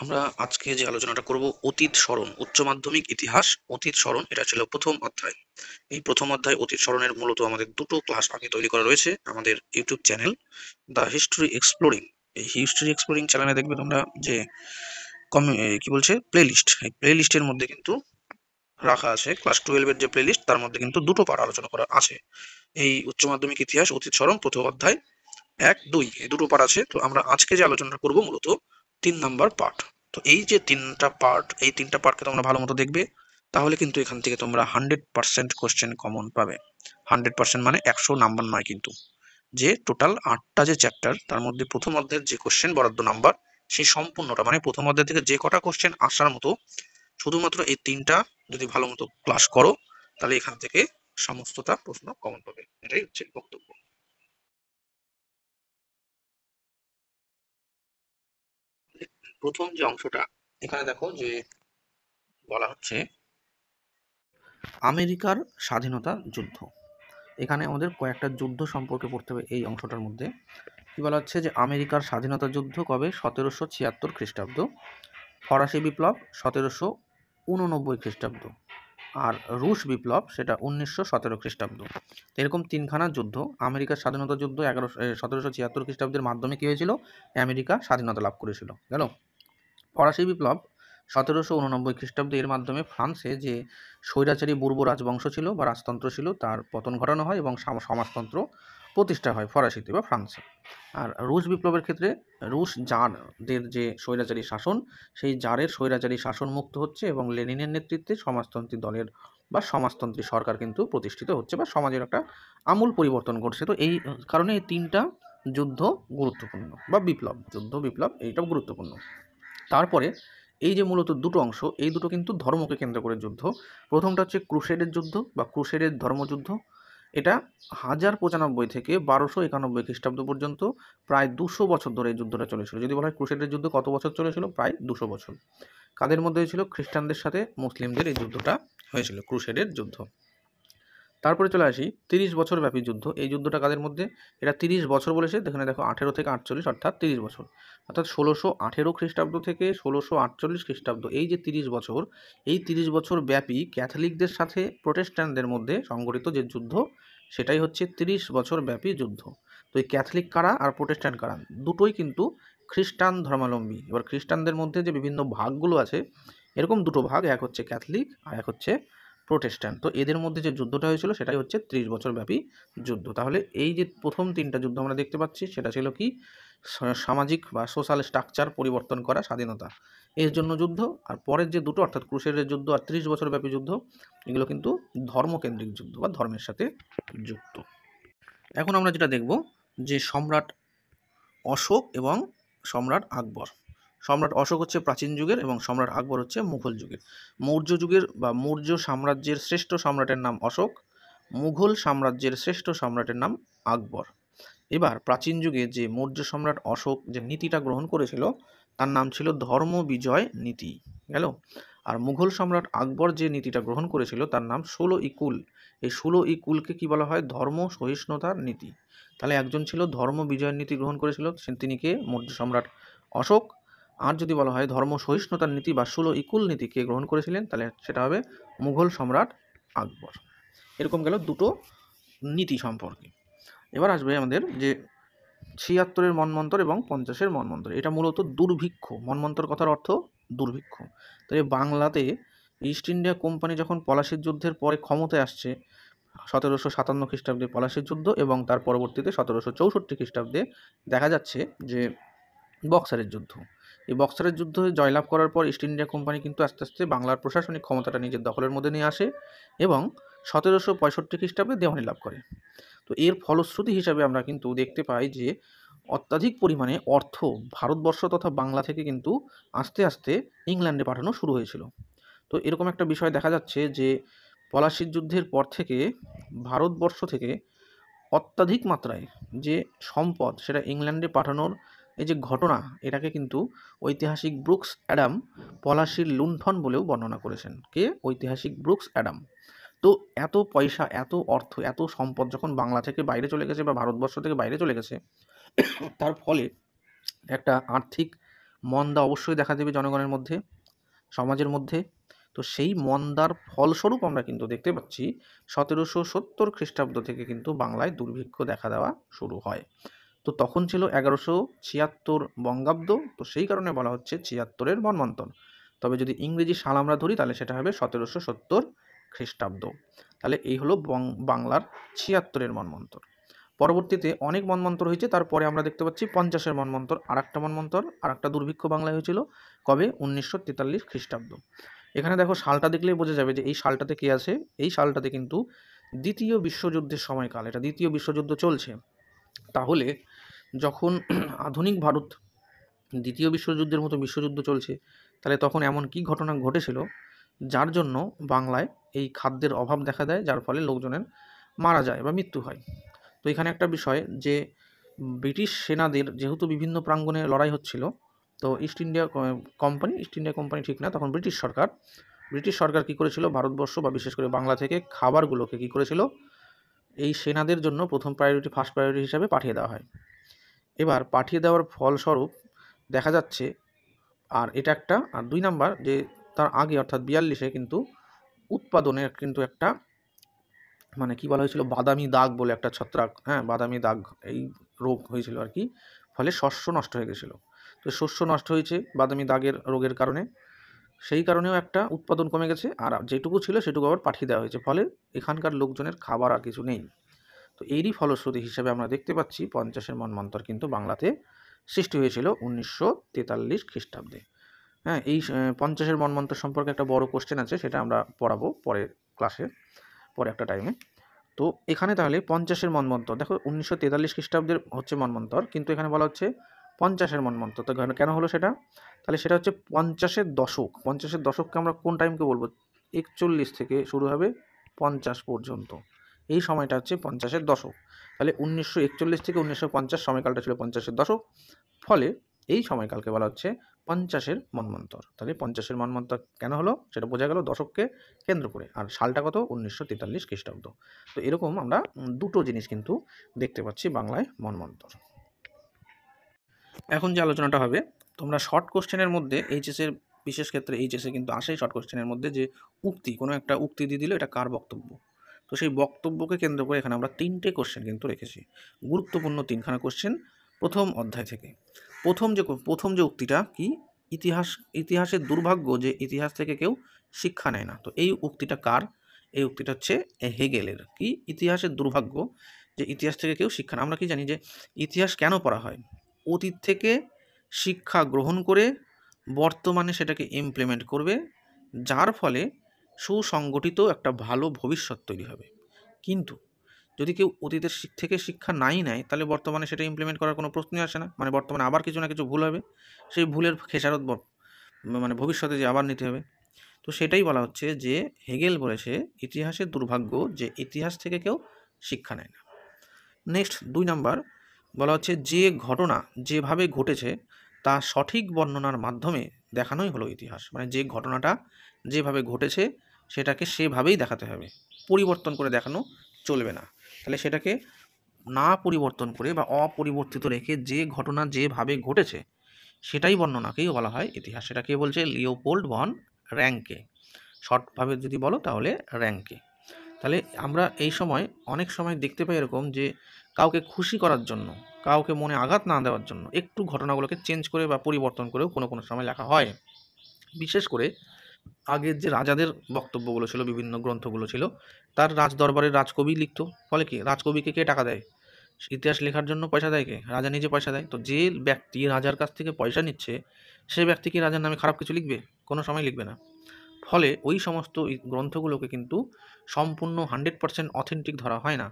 আমরা আজকে যে আলোচনাটা করব অতীত স্মরণ, উচ্চ মাধ্যমিক ইতিহাস অতীত স্মরণ, এটা ছিল প্রথম অধ্যায়। এই প্রথম অধ্যায় অতীত স্মরণের মূলত আমাদের দুটো ক্লাস আগে তৈরি করা রয়েছে আমাদের YouTube channel the history exploring. এই হিস্ট্রি এক্সপ্লোরিং চ্যানেলে দেখবে তোমরা যে কি বলছে প্লে লিস্ট, এই প্লে লিস্টের মধ্যে কিন্তু রাখা আছে ক্লাস 12-এর যে প্লে লিস্ট, তার মধ্যে কিন্তু দুটো পার্ট আলোচনা করা আছে। এই উচ্চ মাধ্যমিক ইতিহাস অতীত স্মরণ প্রথম অধ্যায় 1, 2 এই দুটো পার্ট আছে। তো আমরা আজকে যে আলোচনাটা করব মূলত 3 নাম্বার পার্ট। তো এই যে তিনটা পার্ট, এই তিনটা পার্টকে তোমরা ভালো মতো দেখবে, তাহলে কিন্তু এখান থেকে তোমরা 100% কোশ্চেন কমন পাবে। 100% মানে 100 নাম্বার নয় কিন্তু। যে টোটাল 8টা যে চ্যাপ্টার, তার মধ্যে প্রথম অধ্যায়ের যে কোশ্চেন বরাদ্দ নাম্বার, সেই সম্পূর্ণটা মানে প্রথম অধ্যায় থেকে যে কটা কোশ্চেন আসার মতো, শুধুমাত্র এই তিনটা যদি ভালো মতো ক্লাস করো, তাহলে এখান থেকে সমস্তটা প্রশ্ন কমন পাবে। এটাই হচ্ছে বক্তব্য। প্রথম যে অংশটা, এখানে দেখো যে বলা হচ্ছে আমেরিকার স্বাধীনতা যুদ্ধ। এখানে আমাদের কয়েকটা যুদ্ধ সম্পর্কে পড়তে হবে এই অংশটার মধ্যে। কি বলা হচ্ছে যে আমেরিকার স্বাধীনতা যুদ্ধ কবে? 1776 খ্রিস্টাব্দ। ফরাসি বিপ্লব 1789 খ্রিস্টাব্দ। আর রুশ বিপ্লব সেটা 1917 খ্রিস্টাব্দ। এরকম তিনখানা যুদ্ধ। আমেরিকার স্বাধীনতা যুদ্ধ 1776 খ্রিস্টাব্দের মাধ্যমে কী হয়েছিল? আমেরিকা স্বাধীনতা লাভ করেছিল, গেল। ফরাসি বিপ্লব 1789 খ্রিস্টাব্দে, এর মাধ্যমে ফ্রান্সে যে স্বৈরাচারী বুর্ব রাজবংশ ছিল বা রাজতন্ত্র ছিল, তার পতন ঘটানো হয় এবং সমাজতন্ত্র প্রতিষ্ঠা হয় ফরাসিতে বা ফ্রান্সে। আর রুশ বিপ্লবের ক্ষেত্রে রুশ জারদের যে স্বৈরাচারী শাসন, সেই জারের স্বৈরাচারী শাসন মুক্ত হচ্ছে এবং লেনিনের নেতৃত্বে সমাজতন্ত্রী দলের বা সমাজতন্ত্রী সরকার কিন্তু প্রতিষ্ঠিত হচ্ছে বা সমাজের একটা আমূল পরিবর্তন ঘটছে। তো এই কারণে এই তিনটা যুদ্ধ গুরুত্বপূর্ণ বা বিপ্লব, যুদ্ধ বিপ্লব এইটাও গুরুত্বপূর্ণ। তারপরে এই যে মূলত দুটো অংশ, এই দুটো কিন্তু ধর্মকে কেন্দ্র করে যুদ্ধ। প্রথমটা হচ্ছে ক্রুসেডের যুদ্ধ বা ক্রুসেডের ধর্মযুদ্ধ। এটা 1095 থেকে 1291 খ্রিস্টাব্দ পর্যন্ত প্রায় 200 বছর ধরে এই যুদ্ধটা চলেছিল। যদি বলা হয় ক্রুসেডের যুদ্ধ কত বছর চলেছিল, প্রায় 200 বছর। কাদের মধ্যে হয়েছিল? খ্রিস্টানদের সাথে মুসলিমদের এই যুদ্ধটা হয়েছিল, ক্রুসেডের যুদ্ধ। তারপরে চলে আসি 30 বছর ব্যাপী যুদ্ধ। এই যুদ্ধটা কাদের মধ্যে? এটা 30 বছর বলেছে, এখানে দেখো 18 থেকে 48, অর্থাৎ 30 বছর, অর্থাৎ 1618 খ্রিস্টাব্দ থেকে 1648 খ্রিস্টাব্দ। এই যে 30 বছর, এই 30 বছর ব্যাপী ক্যাথলিকদের সাথে প্রোটেস্ট্যান্টদের মধ্যে সংঘটিত যে যুদ্ধ, সেটাই হচ্ছে 30 বছর ব্যাপী যুদ্ধ। তো এই ক্যাথলিক কারা আর প্রোটেস্ট্যান্ট কারা, দুটোই কিন্তু খ্রিস্টান ধর্মাবলম্বী। এবার খ্রিস্টানদের মধ্যে যে বিভিন্ন ভাগগুলো আছে, এরকম দুটো ভাগ, এক হচ্ছে ক্যাথলিক আর এক হচ্ছে প্রোটেস্ট্যান্ট। তো এদের মধ্যে যে যুদ্ধটা হয়েছিল সেটাই হচ্ছে 30 বছর ব্যাপী যুদ্ধ। তাহলে এই যে প্রথম তিনটা যুদ্ধ আমরা দেখতে পাচ্ছি, সেটা ছিল কি? সামাজিক বা সোশ্যাল স্ট্রাকচার পরিবর্তন করা, স্বাধীনতা, এর জন্য যুদ্ধ। আর পরের যে দুটো, অর্থাৎ ক্রুসেডের যুদ্ধ আর 30 বছর ব্যাপী যুদ্ধ, এগুলো কিন্তু ধর্মকেন্দ্রিক যুদ্ধ বা ধর্মের সাথে যুক্ত। এখন আমরা যেটা দেখব যে সম্রাট অশোক এবং সম্রাট আকবর। সম্রাট অশোক হচ্ছে প্রাচীন যুগের এবং সম্রাট আকবর হচ্ছে মুঘল যুগের। মৌর্য যুগের বা মৌর্য সাম্রাজ্যের শ্রেষ্ঠ সম্রাটের নাম অশোক, মুঘল সাম্রাজ্যের শ্রেষ্ঠ সম্রাটের নাম আকবর। এবার প্রাচীন যুগে যে মৌর্য সম্রাট অশোক যে নীতিটা গ্রহণ করেছিল, তার নাম ছিল ধর্ম বিজয় নীতি, গেল। আর মুঘল সম্রাট আকবর যে নীতিটা গ্রহণ করেছিল, তার নাম 16 ইকুল। এই 16 ইকুলকে কি বলা হয়? ধর্ম সহিষ্ণুতার নীতি। তাহলে একজন ছিল ধর্ম বিজয়ের নীতি গ্রহণ করেছিল, তিনি কে? মৌর্য সম্রাট অশোক। আর যদি বলা হয় ধর্ম সহিষ্ণুতার নীতি বা 16 ইকুল নীতি কে গ্রহণ করেছিলেন, তাহলে সেটা হবে মুঘল সম্রাট আকবর। এরকম গেল দুটো নীতি সম্পর্কে। এবার আসবে আমাদের যে 76-এর মন্বন্তর এবং 50-এর মন্বন্তর। এটা মূলত দুর্ভিক্ষ। মন্বন্তর কথার অর্থ দুর্ভিক্ষ। তাই বাংলাতে ইস্ট ইন্ডিয়া কোম্পানি যখন পলাশির যুদ্ধের পরে ক্ষমতায় আসছে 1757 খ্রিস্টাব্দে পলাশির যুদ্ধ, এবং তার পরবর্তীতে 1764 খ্রিস্টাব্দে দেখা যাচ্ছে যে বক্সারের যুদ্ধ। এই বক্সারের যুদ্ধ জয়লাভ করার পর ইস্ট ইন্ডিয়া কোম্পানি কিন্তু আস্তে আস্তে বাংলার প্রশাসনিক ক্ষমতাটা নিজের দখলের মধ্যে নিয়ে আসে এবং 1765 খ্রিস্টাব্দে দেওয়ানি লাভ করে। তো এর ফলশ্রুতি হিসাবে আমরা কিন্তু দেখতে পাই যে অত্যাধিক পরিমাণে অর্থ ভারতবর্ষ তথা বাংলা থেকে কিন্তু আস্তে আস্তে ইংল্যান্ডে পাঠানো শুরু হয়েছিল। তো এরকম একটা বিষয় দেখা যাচ্ছে যে পলাশির যুদ্ধের পর থেকে ভারতবর্ষ থেকে অত্যাধিক মাত্রায় যে সম্পদ, সেটা ইংল্যান্ডে পাঠানোর এই যে ঘটনা, এটাকে কিন্তু ঐতিহাসিক ব্রুকস অ্যাডাম পলাশির লুণ্ঠন বলেও বর্ণনা করেছেন। কে? ঐতিহাসিক ব্রুকস অ্যাডাম। তো এত পয়সা, এত অর্থ, এত সম্পদ যখন বাংলা থেকে বাইরে চলে গেছে বা ভারতবর্ষ থেকে বাইরে চলে গেছে, তার ফলে একটা আর্থিক মন্দা অবশ্যই দেখা দেবে জনগণের মধ্যে, সমাজের মধ্যে। তো সেই মন্দার ফলস্বরূপ আমরা কিন্তু দেখতে পাচ্ছি 1770 খ্রিস্টাব্দ থেকে কিন্তু বাংলায় দুর্ভিক্ষ দেখা দেওয়া শুরু হয়। তো তখন ছিল 1176 বঙ্গাব্দ, তো সেই কারণে বলা হচ্ছে 76-এর মন্বন্তর। তবে যদি ইংরেজি সাল আমরা ধরি তাহলে সেটা হবে 1770 খ্রিস্টাব্দ। তাহলে এই হলো বাংলার 76-এর মন্বন্তর। পরবর্তীতে অনেক মন্বন্তর হয়েছে, তারপরে আমরা দেখতে পাচ্ছি 50-এর মন্বন্তর, আরেকটা দুর্ভিক্ষ বাংলায় হয়েছিল কবে? 1943 খ্রিস্টাব্দ। এখানে দেখো সালটা দেখলেই বোঝা যাবে যে এই সালটাতে কে আছে। এই সালটাতে কিন্তু দ্বিতীয় বিশ্বযুদ্ধের সময়কাল, এটা দ্বিতীয় বিশ্বযুদ্ধ চলছে। তাহলে যখন আধুনিক ভারত দ্বিতীয় বিশ্বযুদ্ধের মতো বিশ্বযুদ্ধ চলছে, তাহলে তখন এমন কি ঘটনা ঘটেছিল যার জন্য বাংলায় এই খাদ্যের অভাব দেখা দেয়, যার ফলে লোকজনের মারা যায় বা মৃত্যু হয়। তো এখানে একটা বিষয় যে ব্রিটিশ সেনাদের যেহেতু বিভিন্ন প্রাঙ্গণে লড়াই হচ্ছিল, তো ইস্ট ইন্ডিয়া কোম্পানি ঠিক না, তখন ব্রিটিশ সরকার কী করেছিল, ভারতবর্ষ বা বিশেষ করে বাংলা থেকে খাবারগুলোকে কী করেছিল, এই সেনাদের জন্য ফার্স্ট প্রায়োরিটি হিসাবে পাঠিয়ে দেওয়া হয়। এবার পাঠিয়ে দেওয়ার ফলস্বরূপ দেখা যাচ্ছে, আর এটা একটা, আর 2 নাম্বার যে তার আগে অর্থাৎ 42-এ কিন্তু উৎপাদনের কিন্তু একটা মানে কি বলা হয়েছিল, বাদামি দাগ বলে একটা ছত্রাক, বাদামি দাগ, এই রোগ হয়েছিল আর কি, ফলে শস্য নষ্ট হয়ে গেছিলো। তো শস্য নষ্ট হয়েছে বাদামি দাগের রোগের কারণে, সেই কারণেও একটা উৎপাদন কমে গেছে, আর যেটুকু ছিল সেটুকু আবার পাঠিয়ে দেওয়া হয়েছে, ফলে এখানকার লোকজনের খাবার আর কিছু নেই। তো এরই ফলশ্রুতি হিসেবে আমরা দেখতে পাচ্ছি 50-এর মন্বন্তর কিন্তু বাংলাতে সৃষ্টি হয়েছিল 1943 খ্রিস্টাব্দে। এই 50-এর মন্বন্তর সম্পর্কে একটা বড় কোশ্চেন আছে, সেটা আমরা পড়াবো পরের ক্লাসে, পরে একটা টাইমে। তো এখানে তাহলে 50-এর মন্বন্তর দেখো 1943 খ্রিস্টাব্দের হচ্ছে মন্বন্তর, কিন্তু এখানে বলা হচ্ছে 50-এর মন্বন্তর। তো কেন হলো সেটা? তাহলে সেটা হচ্ছে 50-এর দশক। 50-এর দশককে আমরা কোন টাইমকে বলবো? 41 থেকে শুরু হবে 50 পর্যন্ত, এই সময়টা হচ্ছে 50-এর দশক। তাহলে 1941 থেকে 1950 সময়কালটা ছিল 50-এর দশক, ফলে এই সময়কালকে বলা হচ্ছে 50-এর মন্বন্তর। তাহলে 50-এর মন্বন্তর কেন হলো সেটা বোঝা গেল দশককে কেন্দ্র করে, আর সালটা কত? 1943 খ্রিস্টাব্দ। তো এরকম আমরা দুটো জিনিস কিন্তু দেখতে পাচ্ছি বাংলায় মন্বন্তর। এখন যে আলোচনাটা হবে, তোমরা শর্ট কোশ্চেনের মধ্যে এইচএসের বিশেষ ক্ষেত্রে এইচএসে কিন্তু আসেই শর্ট কোশ্চেনের মধ্যে যে উক্তি, কোনো একটা উক্তি দিয়ে দিল এটা কার বক্তব্য, তো সেই বক্তব্যকে কেন্দ্র করে এখানে আমরা 3টে কোশ্চেন কিন্তু রেখেছি, গুরুত্বপূর্ণ 3খানা কোশ্চেন প্রথম অধ্যায় থেকে। প্রথম যে উক্তিটা কি, ইতিহাসের দুর্ভাগ্য যে ইতিহাস থেকে কেউ শিক্ষা নেয় না। তো এই উক্তিটা কার? এই উক্তিটা হচ্ছে হেগেলের। কি ইতিহাসের দুর্ভাগ্য যে ইতিহাস থেকে কেউ শিক্ষা নেয়। আমরা কি জানি যে ইতিহাস কেন পড়া হয়? অতীত থেকে শিক্ষা গ্রহণ করে বর্তমানে সেটাকে ইমপ্লিমেন্ট করবে, যার ফলে সুসংগঠিত একটা ভালো ভবিষ্যৎ তৈরি হবে। কিন্তু যদি কেউ অতীতের থেকে শিক্ষা নাই নেয়, তাহলে বর্তমানে সেটা ইমপ্লিমেন্ট করার কোনো প্রশ্নই আসে না। মানে বর্তমানে আবার কিছু না কিছু ভুল হবে, সেই ভুলের খেসারত মানে ভবিষ্যতে যে আবার নিতে হবে। তো সেটাই বলা হচ্ছে যে হেগেল বলেছে ইতিহাসের দুর্ভাগ্য যে ইতিহাস থেকে কেউ শিক্ষা নেয় না। নেক্সট 2 নাম্বার বলা হচ্ছে যে ঘটনা যেভাবে ঘটেছে তা সঠিক বর্ণনার মাধ্যমে দেখানোই হলো ইতিহাস। মানে যে ঘটনাটা যেভাবে ঘটেছে সেটাকে সেভাবেই দেখাতে হবে, পরিবর্তন করে দেখানো চলবে না। তাহলে সেটাকে না পরিবর্তন করে বা অপরিবর্তিত রেখে যে ঘটনা যেভাবে ঘটেছে সেটাই বর্ণনাকেই বলা হয় ইতিহাস। সেটা কে বলছে? লিওপোল্ড ভন র্যাঙ্কে। শর্টভাবে যদি বলো তাহলে র্যাঙ্কে। তাহলে আমরা এই সময় অনেক সময় দেখতে পাই এরকম যে কাউকে খুশি করার জন্য, কাউকে মনে আঘাত না দেওয়ার জন্য একটু ঘটনাগুলোকে চেঞ্জ করে বা পরিবর্তন করেও কোনো সময় লেখা হয়। বিশেষ করে আগের যে রাজাদের বক্তব্যগুলো ছিল, বিভিন্ন গ্রন্থগুলো ছিল, তার রাজদরবারের রাজকবি লিখতো। ফলে কি রাজকবিকে কে টাকা দেয়? ইতিহাস লেখার জন্য পয়সা দেয় কে? রাজা নিজে পয়সা দেয়। তো যে ব্যক্তি রাজার কাছ থেকে পয়সা নিচ্ছে সে ব্যক্তি কি রাজার নামে খারাপ কিছু লিখবে? কোনো সময় লিখবে না। ফলে ওই সমস্ত গ্রন্থগুলোকে কিন্তু সম্পূর্ণ 100% অথেন্টিক ধরা হয় না।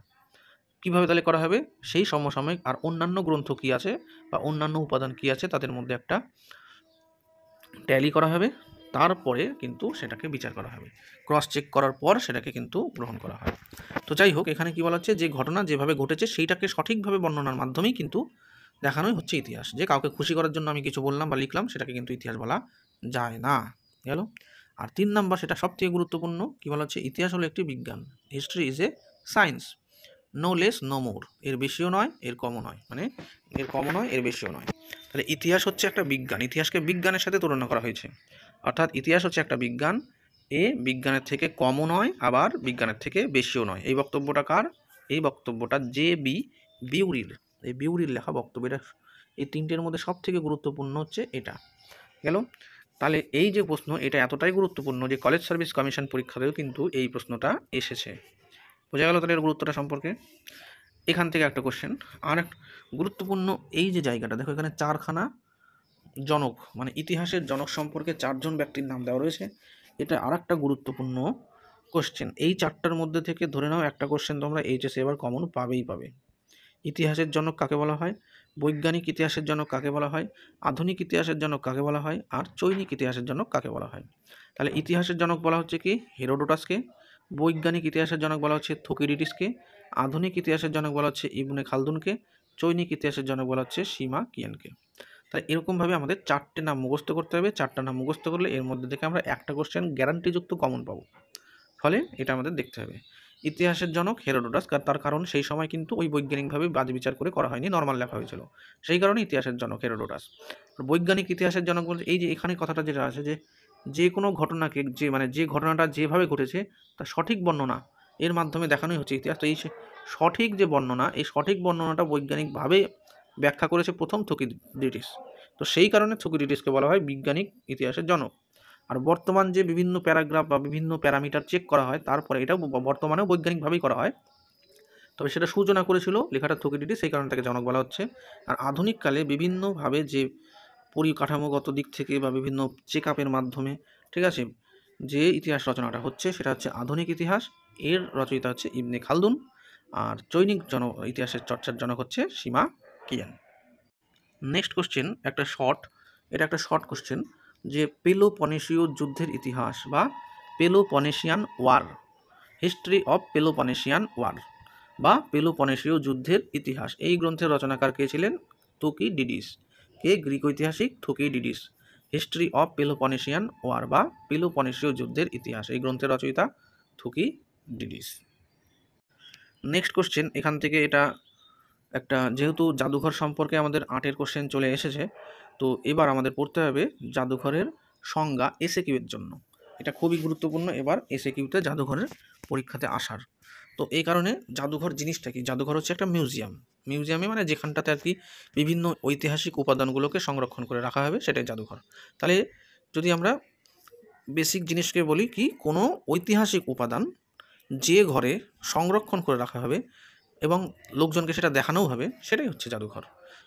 কীভাবে তাহলে করা হবে? সেই সমসাময়িক আর অন্যান্য গ্রন্থ কী আছে বা অন্যান্য উপাদান কী আছে তাদের মধ্যে একটা ট্যালি করা হবে, তারপরে কিন্তু সেটাকে বিচার করা হবে, ক্রস চেক করার পর সেটাকে কিন্তু গ্রহণ করা হয়। তো যাই হোক, এখানে কি বলা হচ্ছে যে ঘটনা যেভাবে ঘটেছে সেইটাকে সঠিকভাবে বর্ণনার মাধ্যমেই কিন্তু দেখানোই হচ্ছে ইতিহাস। যে কাউকে খুশি করার জন্য আমি কিছু বললাম বা লিখলাম সেটাকে কিন্তু ইতিহাস বলা যায় না। গেল। আর 3 নাম্বার, সেটা সবথেকে গুরুত্বপূর্ণ, কি বলা হচ্ছে ইতিহাস হলো একটি বিজ্ঞান, history is a science, no less no more, এর বেশিও নয় এর কমও নয়, মানে এর কমও নয় এর বেশিও নয়। তাহলে ইতিহাস হচ্ছে একটা বিজ্ঞান, ইতিহাসকে বিজ্ঞানের সাথে তুলনা করা হয়েছে, অর্থাৎ ইতিহাস হচ্ছে একটা বিজ্ঞান, এ বিজ্ঞানের থেকে কমও নয় আবার বিজ্ঞানের থেকে বেশিও নয়। এই বক্তব্যটা কার? এই বক্তব্যটা জে.বি. বিউরির, এই বিউরির লেখা বক্তব্য। এটা এই তিনটের মধ্যে সব থেকে গুরুত্বপূর্ণ হচ্ছে এটা গেল। তাহলে এই যে প্রশ্ন, এটা এতটাই গুরুত্বপূর্ণ যে কলেজ সার্ভিস কমিশন পরীক্ষাতেও কিন্তু এই প্রশ্নটা এসেছে। বোঝা গেল তাহলে এর গুরুত্বটা সম্পর্কে। এখান থেকে একটা কোশ্চেন আর এক গুরুত্বপূর্ণ, এই যে জায়গাটা দেখো, এখানে চারখানা জনক মানে ইতিহাসের জনক সম্পর্কে চারজন ব্যক্তির নাম দেওয়া রয়েছে। এটা আর একটা গুরুত্বপূর্ণ কোশ্চেন। এই চারটার মধ্যে থেকে ধরে নাও একটা কোশ্চেন তোমরা এইচএসে এবার কমন পাবেই পাবে। ইতিহাসের জনক কাকে বলা হয়, বৈজ্ঞানিক ইতিহাসের জনক কাকে বলা হয়, আধুনিক ইতিহাসের জনক কাকে বলা হয়, আর চৈনিক ইতিহাসের জনক কাকে বলা হয়। তাহলে ইতিহাসের জনক বলা হচ্ছে কি হেরোডোটাসকে, বৈজ্ঞানিক ইতিহাসের জনক বলা হচ্ছে থুকিডিডিসকে, আধুনিক ইতিহাসের জনক বলা হচ্ছে ইবনে খালদুনকে, চৈনিক ইতিহাসের জনক বলা হচ্ছে সীমা কিয়ানকে। তাই এরকমভাবে আমাদের চারটে নাম মুখস্থ করতে হবে। চারটা নাম মুখস্থ করলে এর মধ্যে থেকে আমরা একটা কোশ্চেন গ্যারান্টিযুক্ত কমন পাবো। ফলে এটা আমাদের দেখতে হবে। ইতিহাসের জনক হেরোডোটাস, তার কারণ সেই সময় কিন্তু ওই বৈজ্ঞানিকভাবে বাদ বিচার করে করা হয়নি, নর্মাল লেখা হয়েছিল, সেই কারণে ইতিহাসের জনক হেরোডোটাস। বৈজ্ঞানিক ইতিহাসের জনক বলতে এই যে এখানে কথাটা যেটা আছে যে যে কোনো ঘটনাকে যে ঘটনাটা যেভাবে ঘটেছে তার সঠিক বর্ণনা এর মাধ্যমে দেখানোই হচ্ছে ইতিহাস। তো এই সঠিক যে বর্ণনা, এই সঠিক বর্ণনাটা বৈজ্ঞানিকভাবে ব্যাখ্যা করেছে প্রথম থুকিডিডিস। তো সেই কারণে থুকিডিডিসকে বলা হয় বৈজ্ঞানিক ইতিহাসের জনক। আর বর্তমান যে বিভিন্ন প্যারাগ্রাফ বা বিভিন্ন প্যারামিটার চেক করা হয়, তারপরে এটাও বর্তমানেও বৈজ্ঞানিকভাবেই করা হয়, তবে সেটা সূচনা করেছিল লেখাটা থুকিডিডিস, সেই কারণে তাকে জনক বলা হচ্ছে। আর আধুনিককালে বিভিন্নভাবে যে পরিকাঠামোগত দিক থেকে বা বিভিন্ন চেক আপের মাধ্যমে, ঠিক আছে, যে ইতিহাস রচনাটা হচ্ছে সেটা হচ্ছে আধুনিক ইতিহাস, এর রচয়িতা হচ্ছে ইবনে খালদুন। আর চৈনিক ইতিহাসের চর্চার জনক হচ্ছে সীমা কিয়ান। নেক্সট কোশ্চেন এটা একটা শর্ট কোশ্চেন, যে পেলোপনেশীয় যুদ্ধের ইতিহাস বা Peloponnesian war, history of Peloponnesian war বা পেলোপনেশীয় যুদ্ধের ইতিহাস, এই গ্রন্থের রচনাকার কে ছিলেন? থুকিডিডিস। কে? গ্রিক ঐতিহাসিক থুকিডিডিস। হিস্ট্রি অফ পেলোপনেশিয়ান ওয়ার বা পেলোপনেশীয় যুদ্ধের ইতিহাস, এই গ্রন্থের রচয়িতা থুকিডিডিস। নেক্সট কোশ্চেন এখান থেকে, এটা একটা যেহেতু জাদুঘর সম্পর্কে আমাদের 8 কোশ্চেন চলে এসেছে, তো এবার আমাদের পড়তে হবে জাদুঘরের সংজ্ঞা এসএকিউ এর জন্য। এটা খুবই গুরুত্বপূর্ণ এবার এসএকিউতে জাদুঘরের পরীক্ষাতে আসার। তো এই কারণে জাদুঘর জিনিসটা কি? জাদুঘর হচ্ছে একটা মিউজিয়ামে মানে যেখানটাতে আর কি বিভিন্ন ঐতিহাসিক উপাদানগুলোকে সংরক্ষণ করে রাখা হবে, সেটাই জাদুঘর। তাহলে যদি আমরা বেসিক জিনিসকে বলি কি, কোনো ঐতিহাসিক উপাদান যে ঘরে সংরক্ষণ করে রাখা হবে এবং লোকজনকে সেটা দেখানোও হবে, সেটাই হচ্ছে জাদুঘর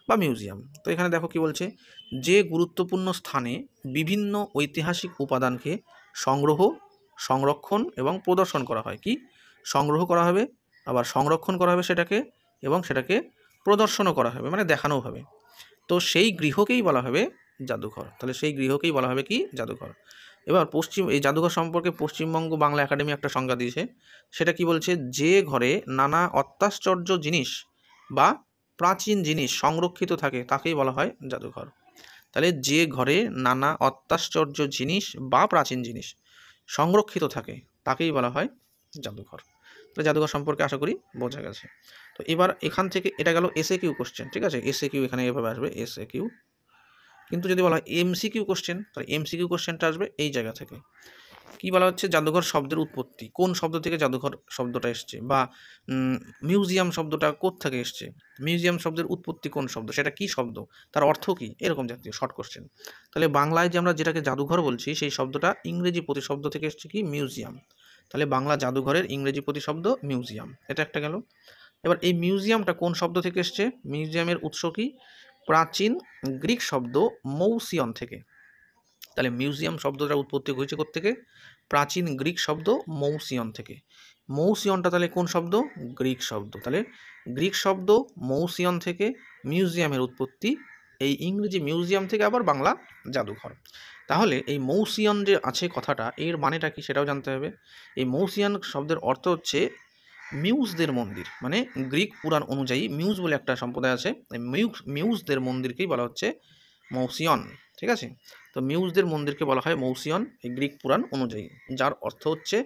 বা মিউজিয়াম। তো এখানে দেখো কি বলছে, যে গুরুত্বপূর্ণ স্থানে বিভিন্ন ঐতিহাসিক উপাদানকে সংগ্রহ, সংরক্ষণ এবং প্রদর্শন করা হয়। কি? সংগ্রহ করা হবে, আবার সংরক্ষণ করা হবে সেটাকে, এবং সেটাকে প্রদর্শনও করা হবে মানে দেখানোও হবে। তো সেই গৃহকেই বলা হবে জাদুঘর। তাহলে সেই গৃহকেই বলা হবে কি? জাদুঘর। এবার এই জাদুঘর সম্পর্কে পশ্চিমবঙ্গ বাংলা একাডেমি একটা সংজ্ঞা দিয়েছে। সেটা কি বলছে? যে ঘরে নানা অত্যাশ্চর্য জিনিস বা প্রাচীন জিনিস সংরক্ষিত থাকে তাকেই বলা হয় জাদুঘর। তাহলে যে ঘরে নানা অত্যাশ্চর্য জিনিস বা প্রাচীন জিনিস সংরক্ষিত থাকে তাকেই বলা হয় জাদুঘর। তো জাদুঘর সম্পর্কে আশা করি বোঝা গেছে। তো এবার এখান থেকে এটা গেল এসএকিউ কোশ্চেন, ঠিক আছে? এসএকিউ এখানে এভাবে আসবে এসএকিউ। কিন্তু যদি বলা হয় এমসিকিউ কোশ্চেন, তাহলে এমসিকিউ কোশ্চেনটা আসবে এই জায়গা থেকে। কি বলা হচ্ছে? জাদুঘর শব্দের উৎপত্তি, কোন শব্দ থেকে জাদুঘর শব্দটা এসছে, বা মিউজিয়াম শব্দটা কোত্থেকে এসছে, মিউজিয়াম শব্দের উৎপত্তি কোন শব্দ, সেটা কি শব্দ, তার অর্থ কি, এরকম জাতীয় শর্ট কোশ্চেন। তাহলে বাংলায় যে আমরা যেটাকে জাদুঘর বলছি সেই শব্দটা ইংরেজি প্রতিশব্দ থেকে এসছে কি? মিউজিয়াম। তাহলে বাংলা জাদুঘরের ইংরেজি প্রতিশব্দ মিউজিয়াম, এটা একটা গেল। এবার এই মিউজিয়ামটা কোন শব্দ থেকে এসছে? মিউজিয়ামের উৎস কি? প্রাচীন গ্রিক শব্দ মৌসিয়ন থেকে। তাহলে মিউজিয়াম শব্দটার উৎপত্তি হয়েছে কোত্থেকে? প্রাচীন গ্রিক শব্দ মৌসিয়ন থেকে। মৌসিয়নটা তাহলে কোন শব্দ? গ্রিক শব্দ। তাহলে গ্রিক শব্দ মৌসিয়ন থেকে মিউজিয়ামের উৎপত্তি, এই ইংরেজি মিউজিয়াম থেকে আবার বাংলা জাদুঘর। তাহলে এই মৌসিয়ন যে আছে কথাটা, এর মানেটা কি সেটাও জানতে হবে। এই মৌসিয়ান শব্দের অর্থ হচ্ছে মিউজদের মন্দির, মানে গ্রিক পুরাণ অনুযায়ী মিউজ বলে একটা সম্প্রদায় আছে, মিউজদের মন্দিরকেই বলা হচ্ছে মৌসিয়ন, ঠিক আছে? তো মিউজদের মন্দিরকে বলা হয় মৌসিয়ন এই গ্রিক পুরাণ অনুযায়ী, যার অর্থ হচ্ছে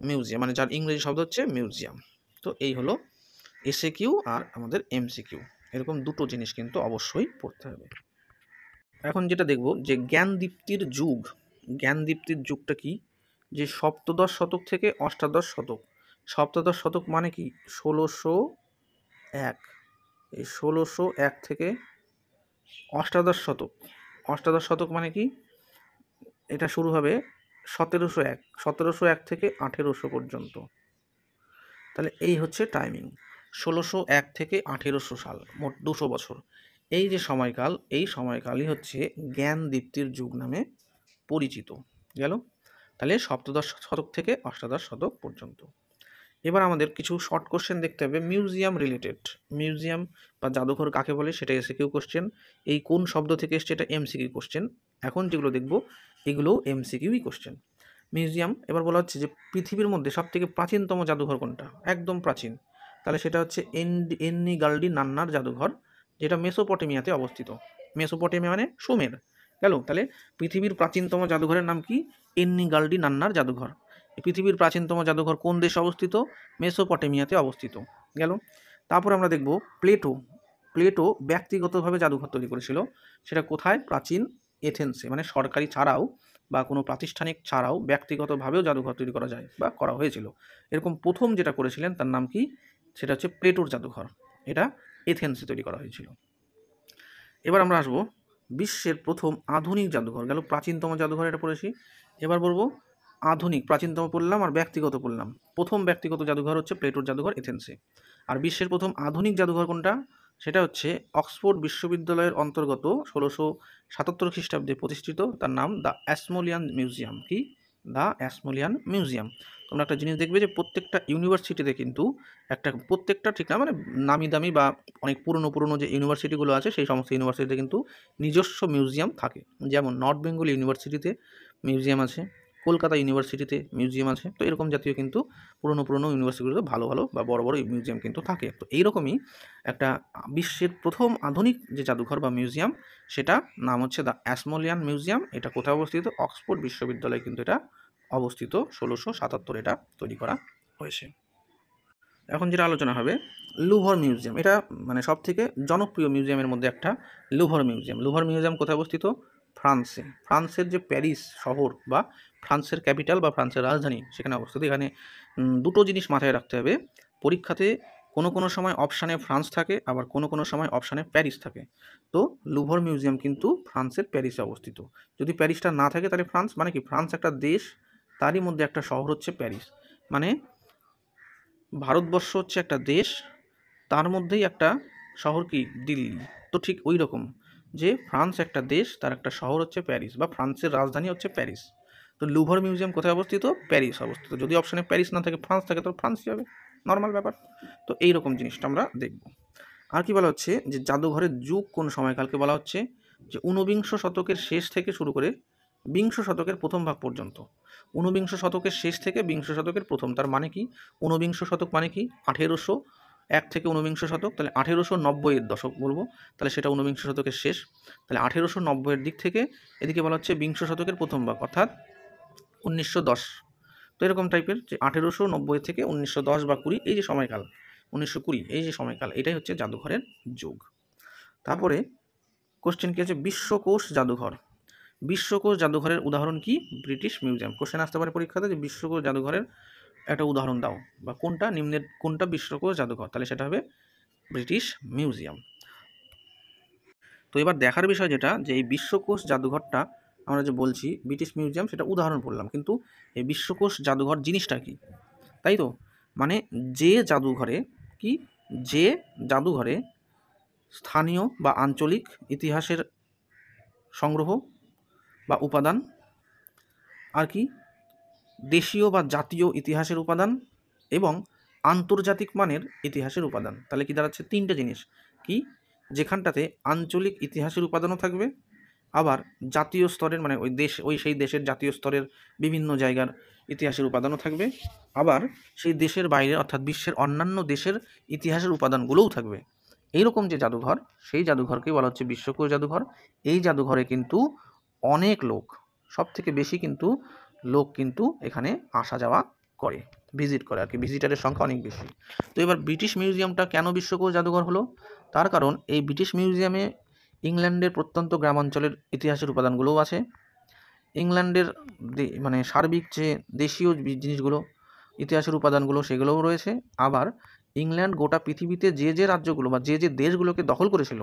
মিউজিয়াম, মানে যার ইংরেজি শব্দ হচ্ছে মিউজিয়াম। তো এই হলো এসএকিউ আর আমাদের এমসিকিউ। এরকম দুটো জিনিস কিন্তু অবশ্যই পড়তে হবে। এখন যেটা দেখব যে জ্ঞানদীপ্তির যুগ, জ্ঞানদীপ্তির যুগটা কি, যে সপ্তদশ শতক থেকে অষ্টাদশ শতক। সপ্তদশ শতক মানে কি 1601, এই 1601 থেকে অষ্টাদশ শতক। অষ্টাদশ শতক মানে কি, এটা শুরু হবে 1701, 1701 থেকে 1800 পর্যন্ত। তাহলে এই হচ্ছে টাইমিং, 1601 থেকে 1800 সাল, মোট 200 বছর। এই যে সময়কাল, এই সময়কালই হচ্ছে জ্ঞানদীপ্তির যুগ নামে পরিচিত। গেল, তাহলে সপ্তদশ শতক থেকে অষ্টাদশ শতক পর্যন্ত। এবার আমাদের কিছু শর্ট কোশ্চেন দেখতে হবে মিউজিয়াম রিলেটেড। মিউজিয়াম বা জাদুঘর কাকে বলে সেটা এসিকিউ কোশ্চেন। এই কোন শব্দ থেকে এসছে এটা এমসিকিউ কোশ্চেন। এখন যেগুলো দেখব এগুলো এমসিকিউই কোশ্চেন। মিউজিয়াম, এবার বলা হচ্ছে যে পৃথিবীর মধ্যে সবথেকে প্রাচীনতম জাদুঘর কোনটা, একদম প্রাচীন, তাহলে সেটা হচ্ছে এন্নিগাল্ডি নান্নার জাদুঘর, যেটা মেসোপটেমিয়াতে অবস্থিত। মেসোপটেমিয়া মানে সুমের। গেল, তাহলে পৃথিবীর প্রাচীনতম জাদুঘরের নাম কি, এন্নিগাল্ডি নান্নার জাদুঘর। পৃথিবীর প্রাচীনতম জাদুঘর কোন দেশে অবস্থিত, মেসোপটেমিয়াতে অবস্থিত। গেল, তারপর আমরা দেখব প্লেটো। প্লেটো ব্যক্তিগতভাবে জাদুঘর তৈরি করেছিল, সেটা কোথায়, প্রাচীন এথেন্সে, মানে সরকারি ছাড়াও বা কোনো প্রাতিষ্ঠানিক ছাড়াও ব্যক্তিগতভাবেও জাদুঘর তৈরি করা যায় বা করা হয়েছিল। এরকম প্রথম যেটা করেছিলেন তার নাম কি, সেটা হচ্ছে প্লেটোর জাদুঘর, এটা এথেন্সে তৈরি করা হয়েছিল। এবার আমরা আসবো বিশ্বের প্রথম আধুনিক জাদুঘর। গেল, প্রাচীনতম জাদুঘর এটা পড়েছি, এবার বলবো আধুনিক। প্রাচীনতম পড়লাম আর ব্যক্তিগত পড়লাম। প্রথম ব্যক্তিগত জাদুঘর হচ্ছে প্লেটোর জাদুঘর এথেন্সে। আর বিশ্বের প্রথম আধুনিক জাদুঘর কোনটা, সেটা হচ্ছে অক্সফোর্ড বিশ্ববিদ্যালয়ের অন্তর্গত 1677 খ্রিস্টাব্দে প্রতিষ্ঠিত, তার নাম দ্য অ্যাসমোলিয়ান মিউজিয়াম। কি, দ্য অ্যাসমোলিয়ান মিউজিয়াম। তোমরা একটা জিনিস দেখবে যে প্রত্যেকটা ইউনিভার্সিটিতে কিন্তু প্রত্যেকটা ঠিক না, মানে নামি দামি বা অনেক পুরনো যে ইউনিভার্সিটিগুলো আছে সেই সমস্ত ইউনিভার্সিটিতে কিন্তু নিজস্ব মিউজিয়াম থাকে। যেমন নর্থ বেঙ্গল ইউনিভার্সিটিতে মিউজিয়াম আছে, কলকাতা ইউনিভার্সিটিতে মিউজিয়াম আছে। তো এরকম জাতীয় কিন্তু পুরনো ইউনিভার্সিটিগুলোতে ভালো বা বড় মিউজিয়াম কিন্তু থাকে। তো এইরকমই একটা বিশ্বের প্রথম আধুনিক যে জাদুঘর বা মিউজিয়াম, সেটা নাম হচ্ছে দ্য অ্যাসমোলিয়ান মিউজিয়াম। এটা কোথায় অবস্থিত, অক্সফোর্ড বিশ্ববিদ্যালয়ে কিন্তু এটা অবস্থিত। 1677 এটা তৈরি করা হয়েছে। এখন যেটা আলোচনা হবে লুভর মিউজিয়াম। এটা মানে সব থেকে জনপ্রিয় মিউজিয়ামের মধ্যে একটা লুভর মিউজিয়াম। লুভর মিউজিয়াম কোথায় অবস্থিত, ফ্রান্সে। ফ্রান্সের যে প্যারিস শহর বা ফ্রান্সের ক্যাপিটাল বা ফ্রান্সের রাজধানী, সেখানে অবস্থিত। এখানে দুটো জিনিস মাথায় রাখতে হবে, পরীক্ষাতে কোনো সময় অপশানে ফ্রান্স থাকে, আবার কোনো সময় অপশানে প্যারিস থাকে। তো লুভর মিউজিয়াম কিন্তু ফ্রান্সের প্যারিসে অবস্থিত। যদি প্যারিসটা না থাকে তাহলে ফ্রান্স মানে কি, ফ্রান্স একটা দেশ, তারই মধ্যে একটা শহর হচ্ছে প্যারিস। মানে ভারতবর্ষ হচ্ছে একটা দেশ, তার মধ্যেই একটা শহর কি, দিল্লি। তো ঠিক ওই রকম যে ফ্রান্স একটা দেশ, তার একটা শহর হচ্ছে প্যারিস, বা ফ্রান্সের রাজধানী হচ্ছে প্যারিস। তো লুভর মিউজিয়াম কোথায় অবস্থিত, প্যারিস অবস্থিত। যদি অপশানে প্যারিস না থাকে, ফ্রান্স থাকে, তো ফ্রান্সই হবে, নর্মাল ব্যাপার। তো এইরকম জিনিসটা আমরা দেখব। আর কি বলা হচ্ছে যে জাদুঘরের যুগ কোন সময়কালকে বলা হচ্ছে, যে ঊনবিংশ শতকের শেষ থেকে শুরু করে বিংশ শতকের প্রথম ভাগ পর্যন্ত। ঊনবিংশ শতকের শেষ থেকে বিংশ শতকের প্রথম, তার মানে কি, ঊনবিংশ শতক মানে কি 1801 থেকে ঊনবিংশ শতক, তাহলে 1890-এর দশক বলবো, তাহলে সেটা ঊনবিংশ শতকের শেষ। তাহলে 1890-এর দিক থেকে এদিকে বলা হচ্ছে বিংশ শতকের প্রথম ভাগ, অর্থাৎ 1910। তো এরকম টাইপের যে 1890 থেকে 1910 বা 20, এই যে সময়কাল 1920, এই যে সময়কাল, এটাই হচ্ছে জাদুঘরের যুগ। তারপরে কোশ্চেন কি আছে, বিশ্বকোষ জাদুঘর। বিশ্বকোষ জাদুঘরের উদাহরণ কি, ব্রিটিশ মিউজিয়াম। কোশ্চেন আসতে পারে পরীক্ষাতে যে বিশ্বকোষ জাদুঘরের একটা উদাহরণ দাও, বা কোনটা নিম্নের কোনটা বিশ্বকোষ জাদুঘর, তাহলে সেটা হবে ব্রিটিশ মিউজিয়াম। তো এবার দেখার বিষয় যেটা, যে এই বিশ্বকোষ জাদুঘরটা আমরা যে বলছি ব্রিটিশ মিউজিয়াম, সেটা উদাহরণ বললাম, কিন্তু এই বিশ্বকোষ জাদুঘর জিনিসটা কি, তাই তো, মানে যে জাদুঘরে কি, যে জাদুঘরে স্থানীয় বা আঞ্চলিক ইতিহাসের সংগ্রহ বা উপাদান, আর কি দেশীয় বা জাতীয় ইতিহাসের উপাদান, এবং আন্তর্জাতিক মানের ইতিহাসের উপাদান। তাহলে কি দাঁড়াচ্ছে, তিনটে জিনিস কি, যেখানটাতে আঞ্চলিক ইতিহাসের উপাদানও থাকবে, আবার জাতীয় স্তরের মানে সেই দেশের জাতীয় স্তরের বিভিন্ন জায়গার ইতিহাসের উপাদানও থাকবে, আবার সেই দেশের বাইরে অর্থাৎ বিশ্বের অন্যান্য দেশের ইতিহাসের উপাদানগুলোও থাকবে। এইরকম যে জাদুঘর, সেই জাদুঘরকেই বলা হচ্ছে বিশ্বকোষ জাদুঘর। এই জাদুঘরে কিন্তু অনেক লোক, সব থেকে বেশি কিন্তু লোক কিন্তু এখানে আসা যাওয়া ভিজিট করে আর কি, ভিজিটারের সংখ্যা অনেক বেশি। তো এবার ব্রিটিশ মিউজিয়ামটা কেন বিশ্বকোষ জাদুঘর হলো? তার কারণ এই ব্রিটিশ মিউজিয়ামে ইংল্যান্ডের প্রত্যন্ত গ্রামাঞ্চলের ইতিহাসের উপাদানগুলোও আছে। ইংল্যান্ডের মানে সার্বিক যে দেশীয় জিনিসগুলো, ইতিহাসের উপাদানগুলো সেগুলোও রয়েছে। আবার ইংল্যান্ড গোটা পৃথিবীতে যে রাজ্যগুলো বা যে দেশগুলোকে দখল করেছিল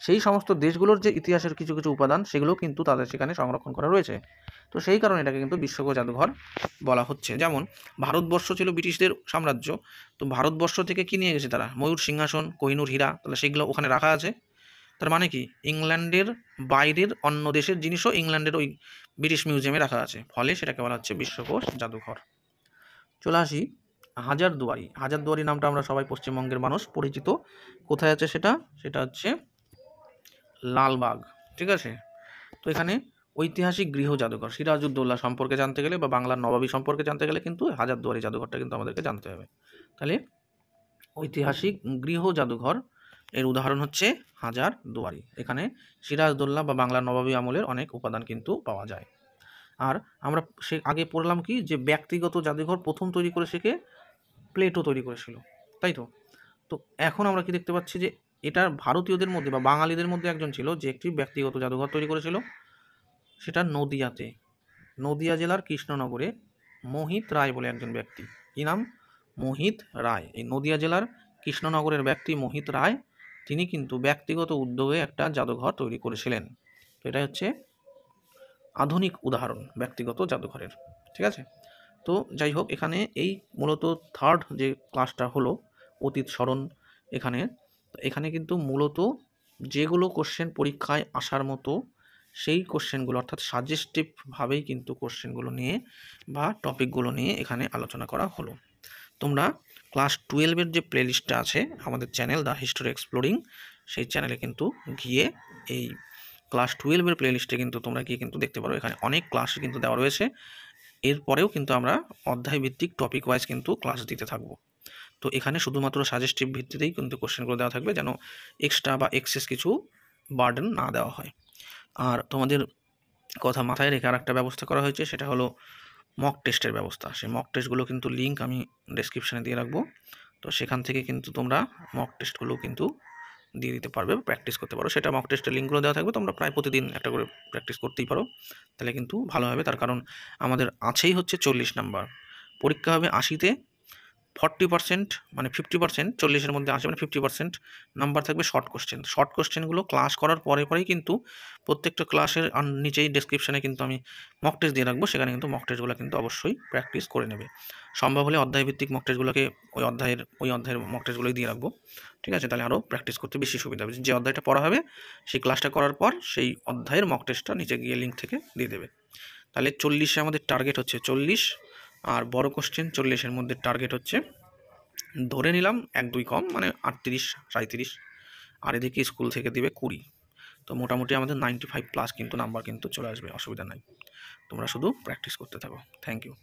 সেই সমস্ত দেশগুলোর যে ইতিহাসের কিছু কিছু উপাদান সেগুলো কিন্তু তাদের সেখানে সংরক্ষণ করা রয়েছে। তো সেই কারণে এটাকে কিন্তু বিশ্বকোষ জাদুঘর বলা হচ্ছে। যেমন ভারতবর্ষ ছিল ব্রিটিশদের সাম্রাজ্য, তো ভারতবর্ষ থেকে কী নিয়ে গেছে তারা? ময়ূর, সিংহাসন, কোহিনূর, হীরা, তাহলে সেগুলো ওখানে রাখা আছে। তার মানে কি ইংল্যান্ডের বাইরের অন্য দেশের জিনিসও ইংল্যান্ডের ওই ব্রিটিশ মিউজিয়ামে রাখা আছে, ফলে সেটাকে বলা হচ্ছে বিশ্বকোষ জাদুঘর। চলে আসি হাজারদুয়ারি। হাজারদুয়ারি নামটা আমরা সবাই পশ্চিমবঙ্গের মানুষ পরিচিত। কোথায় আছে সেটা? সেটা হচ্ছে লালবাগ, ঠিক আছে। তো এখানে ঐতিহাসিক গৃহ জাদুঘর, সিরাজউদ্দৌলা সম্পর্কে জানতে গেলে বা বাংলার নবাবী সম্পর্কে জানতে গেলে কিন্তু হাজারদুয়ারি জাদুঘরটা কিন্তু আমাদেরকে জানতে হবে। তাহলে ঐতিহাসিক গৃহ জাদুঘর এর উদাহরণ হচ্ছে হাজারদুয়ারি। এখানে সিরাজউদ্দৌলা বা বাংলার নবাবী আমলের অনেক উপাদান কিন্তু পাওয়া যায়। আর আমরা সে আগে পড়লাম কি যে ব্যক্তিগত জাদুঘর প্রথম তৈরি করে কে? প্লেটো তৈরি করেছিল, তাই তো। তো এখন আমরা কি দেখতে পাচ্ছি যে এটা ভারতীয়দের মধ্যে বা বাঙালিদের মধ্যে একজন ছিল যে একটি ব্যক্তিগত জাদুঘর তৈরি করেছিল, সেটা নদিয়াতে, নদিয়া জেলার কৃষ্ণনগরে মোহিত রায় বলে একজন ব্যক্তি। কী নাম? মোহিত রায়। এই নদিয়া জেলার কৃষ্ণনগরের ব্যক্তি মোহিত রায়, তিনি কিন্তু ব্যক্তিগত উদ্যোগে একটা জাদুঘর তৈরি করেছিলেন। তো এটা হচ্ছে আধুনিক উদাহরণ ব্যক্তিগত জাদুঘরের, ঠিক আছে। তো যাই হোক, এখানে এই মূলত থার্ড যে ক্লাসটা হলো অতীত স্মরণ। এখানে কিন্তু মূলত যেগুলো কোশ্চেন পরীক্ষায় আসার মতো সেই কোশ্চেনগুলো, অর্থাৎ সাজেস্টিভভাবেই কিন্তু কোশ্চেনগুলো নিয়ে বা টপিকগুলো নিয়ে এখানে আলোচনা করা হলো। তোমরা ক্লাস 12-এর যে প্লেলিস্টটা আছে আমাদের চ্যানেল দ্য হিস্টোরি এক্সপ্লোরিং, সেই চ্যানেলে কিন্তু গিয়ে এই ক্লাস 12-এর প্লেলিস্টে কিন্তু তোমরা গিয়ে কিন্তু দেখতে পারো। এখানে অনেক ক্লাস কিন্তু দেওয়া রয়েছে। এরপরেও কিন্তু আমরা অধ্যায় ভিত্তিক টপিক ওয়াইজ কিন্তু ক্লাস দিতে থাকবো। তো এখানে শুধুমাত্র সাজেস্টিভ ভিত্তিতেই কিন্তু কোশ্চেনগুলো দেওয়া থাকবে, যেন এক্সট্রা বা এক্সেস কিছু বার্ডেন না দেওয়া হয়। আর তোমাদের কথা মাথায় রেখে আর একটা ব্যবস্থা করা হয়েছে, সেটা হলো মক টেস্টের ব্যবস্থা। সেই মক টেস্টগুলো কিন্তু লিঙ্ক আমি ডেসক্রিপশানে দিয়ে রাখবো। তো সেখান থেকে কিন্তু তোমরা মক টেস্টগুলো কিন্তু দিয়ে দিতে পারবে, প্র্যাকটিস করতে পারো। সেটা মক টেস্টের লিঙ্কগুলো দেওয়া থাকবে, তোমরা প্রায় প্রতিদিন একটা করে প্র্যাকটিস করতেই পারো, তাহলে কিন্তু ভালো হবে। তার কারণ আমাদের আছেই হচ্ছে 40 নাম্বার, পরীক্ষা হবে 80-তে, 40% মানে 50%, 40-এর মধ্যে 80 মানে 50% নাম্বার থাকবে শর্ট কোশ্চেন। শর্ট কোশ্চেনগুলো ক্লাস করার পরেই কিন্তু প্রত্যেকটা ক্লাসের নিচেই ডেসক্রিপশানে কিন্তু আমি মক টেস্ট দিয়ে রাখবো, সেখানে কিন্তু মক টেস্টগুলো কিন্তু অবশ্যই প্র্যাকটিস করে নেবে। সম্ভব হলে অধ্যায়ভিত্তিক মক টেস্টগুলোকে ওই অধ্যায়ের মক টেস্টগুলোই দিয়ে রাখবো, ঠিক আছে। তাহলে আরও প্র্যাকটিস করতে বেশি সুবিধা হবে। যে অধ্যায়টা পড়া হবে সেই ক্লাসটা করার পর সেই অধ্যায়ের মক টেস্টটা নিচে গিয়ে লিঙ্ক থেকে দিয়ে দেবে। তাহলে 40-এ আমাদের টার্গেট হচ্ছে 40, আর বড় কোশ্চেন 40-এর মধ্যে টার্গেট হচ্ছে ধরে নিলাম 1-2 কম, মানে 38-37, আর এদিকে স্কুল থেকে দিবে 20। তো মোটামুটি আমাদের 95+ কিন্তু নাম্বার কিন্তু চলে আসবে, অসুবিধা নাই। তোমরা শুধু প্র্যাকটিস করতে থাকো। Thank you.